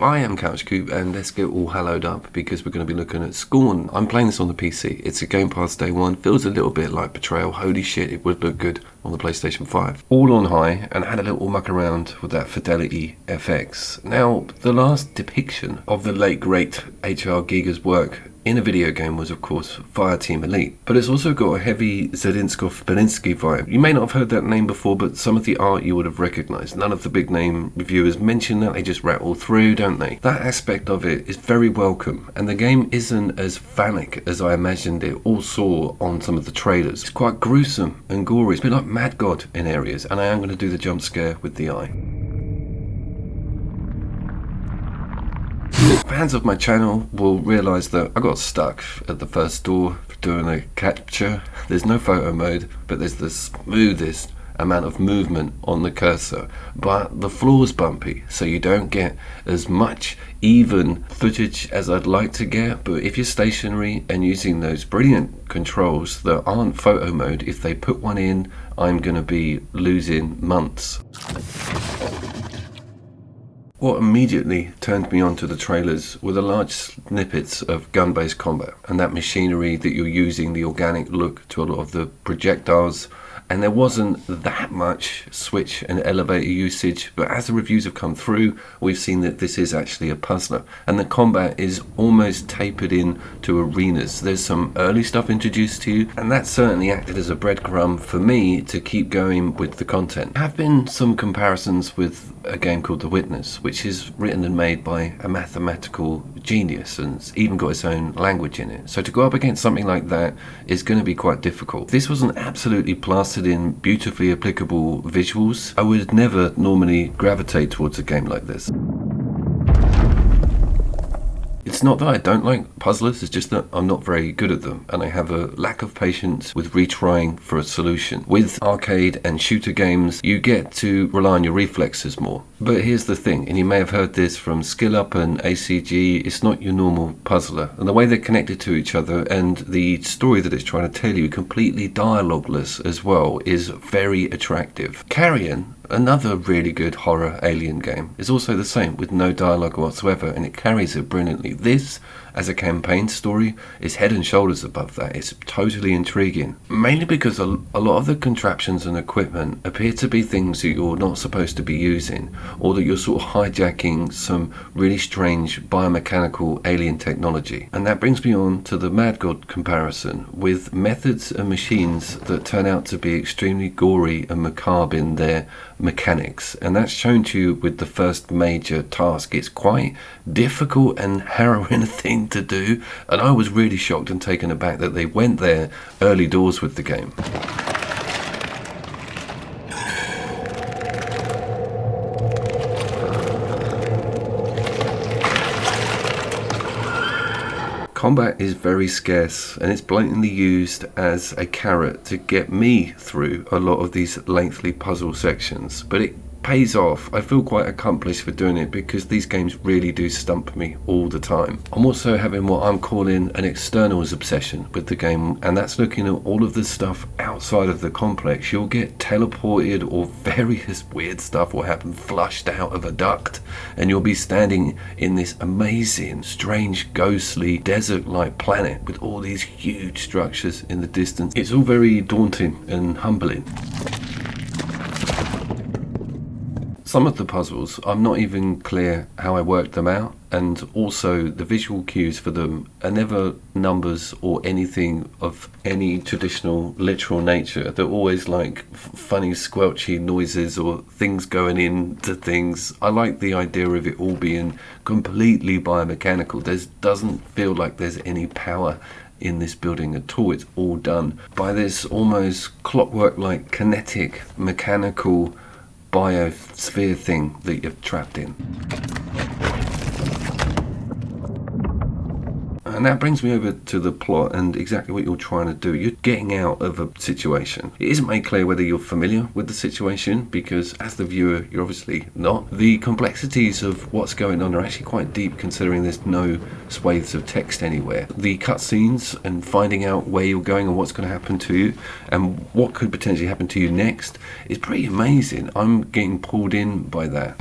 I am CouchCoop, and let's get all hallowed up because we're going to be looking at Scorn. I'm playing this on the PC. It's a Game Pass Day 1. Feels a little bit like Betrayal. Holy shit, it would look good on the PlayStation 5. All on high, and had a little muck around with that Fidelity FX. Now, the last depiction of the late great H.R. Giger's work in a video game was, of course, Fireteam Elite. But it's also got a heavy Zdzisław Beksiński vibe. You may not have heard that name before, but some of the art you would have recognised. None of the big name reviewers mention that, they just rattle through, don't they? That aspect of it is very welcome, and the game isn't as phallic as I imagined it or saw on some of the trailers. It's quite gruesome and gory. It's a bit like Mad God in areas, and I am going to do the jump scare with the eye. Fans of my channel will realise that I got stuck at the first door doing a capture. There's no photo mode, but there's the smoothest amount of movement on the cursor. But the floor's bumpy, so you don't get as much even footage as I'd like to get. But if you're stationary and using those brilliant controls that aren't photo mode, if they put one in, I'm going to be losing months. What immediately turned me on to the trailers were the large snippets of gun-based combat and that machinery that you're using, the organic look to a lot of the projectiles. And there wasn't that much switch and elevator usage, but as the reviews have come through, we've seen that this is actually a puzzler, and the combat is almost tapered in to arenas. There's some early stuff introduced to you, and that certainly acted as a breadcrumb for me to keep going with the content. There have been some comparisons with a game called The Witness, which is written and made by a mathematical genius and it's even got its own language in it. So to go up against something like that is going to be quite difficult. This wasn't absolutely plastered in beautifully applicable visuals. I would never normally gravitate towards a game like this. It's not that I don't like puzzlers, it's just that I'm not very good at them, and I have a lack of patience with retrying for a solution. With arcade and shooter games, you get to rely on your reflexes more. But here's the thing, and you may have heard this from Skill Up and ACG, it's not your normal puzzler. And the way they're connected to each other and the story that it's trying to tell you, completely dialogueless as well, is very attractive. Carrion, another really good horror alien game, is also the same, with no dialogue whatsoever, and it carries it brilliantly. This, as a campaign story, is head and shoulders above that. It's totally intriguing, mainly because a lot of the contraptions and equipment appear to be things that you're not supposed to be using, or that you're sort of hijacking some really strange biomechanical alien technology. And that brings me on to the Mad God comparison, with methods and machines that turn out to be extremely gory and macabre in their mechanics, and that's shown to you with the first major task. It's quite difficult and harrowing thing to do, and I was really shocked and taken aback that they went there early doors with the game. Combat is very scarce, and it's blatantly used as a carrot to get me through a lot of these lengthy puzzle sections, but it pays off. I feel quite accomplished for doing it because these games really do stump me all the time. I'm also having what I'm calling an externals obsession with the game, and that's looking at all of the stuff outside of the complex. You'll get teleported, or various weird stuff will happen flushed out of a duct, and you'll be standing in this amazing, strange, ghostly, desert-like planet with all these huge structures in the distance. It's all very daunting and humbling. Some of the puzzles, I'm not even clear how I worked them out, and also the visual cues for them are never numbers or anything of any traditional literal nature. They're always like funny squelchy noises or things going into things. I like the idea of it all being completely biomechanical. There doesn't feel like there's any power in this building at all. It's all done by this almost clockwork-like kinetic mechanical biosphere thing that you're trapped in. And that brings me over to the plot and exactly what you're trying to do. You're getting out of a situation. It isn't made clear whether you're familiar with the situation, because as the viewer, you're obviously not. The complexities of what's going on are actually quite deep, considering there's no swathes of text anywhere. The cutscenes and finding out where you're going and what's going to happen to you and what could potentially happen to you next is pretty amazing. I'm getting pulled in by that.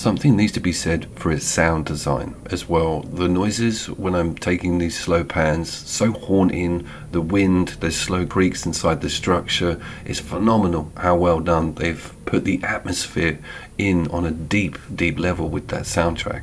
Something needs to be said for its sound design as well. The noises when I'm taking these slow pans, so haunting, the wind, there's slow creaks inside the structure. It's phenomenal how well done. They've put the atmosphere in on a deep, deep level with that soundtrack.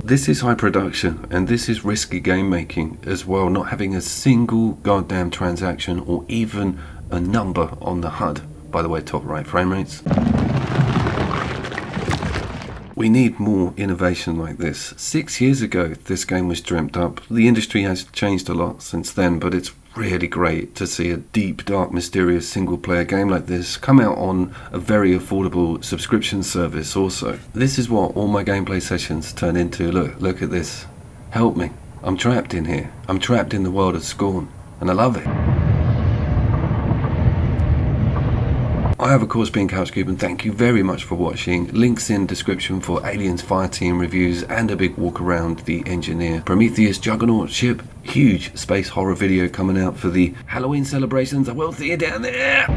This is high production, and this is risky game making as well, not having a single goddamn transaction or even a number on the HUD. By the way, top right frame rates. We need more innovation like this. 6 years ago, this game was dreamt up. The industry has changed a lot since then, but it's really great to see a deep, dark, mysterious single-player game like this come out on a very affordable subscription service also. This is what all my gameplay sessions turn into. Look at this. Help me. I'm trapped in here. I'm trapped in the world of Scorn, and I love it. I have of course been Couchcube, and thank you very much for watching. Links in description for Aliens Fireteam reviews and a big walk around the Engineer Prometheus Juggernaut ship. Huge space horror video coming out for the Halloween celebrations. I will see you down there.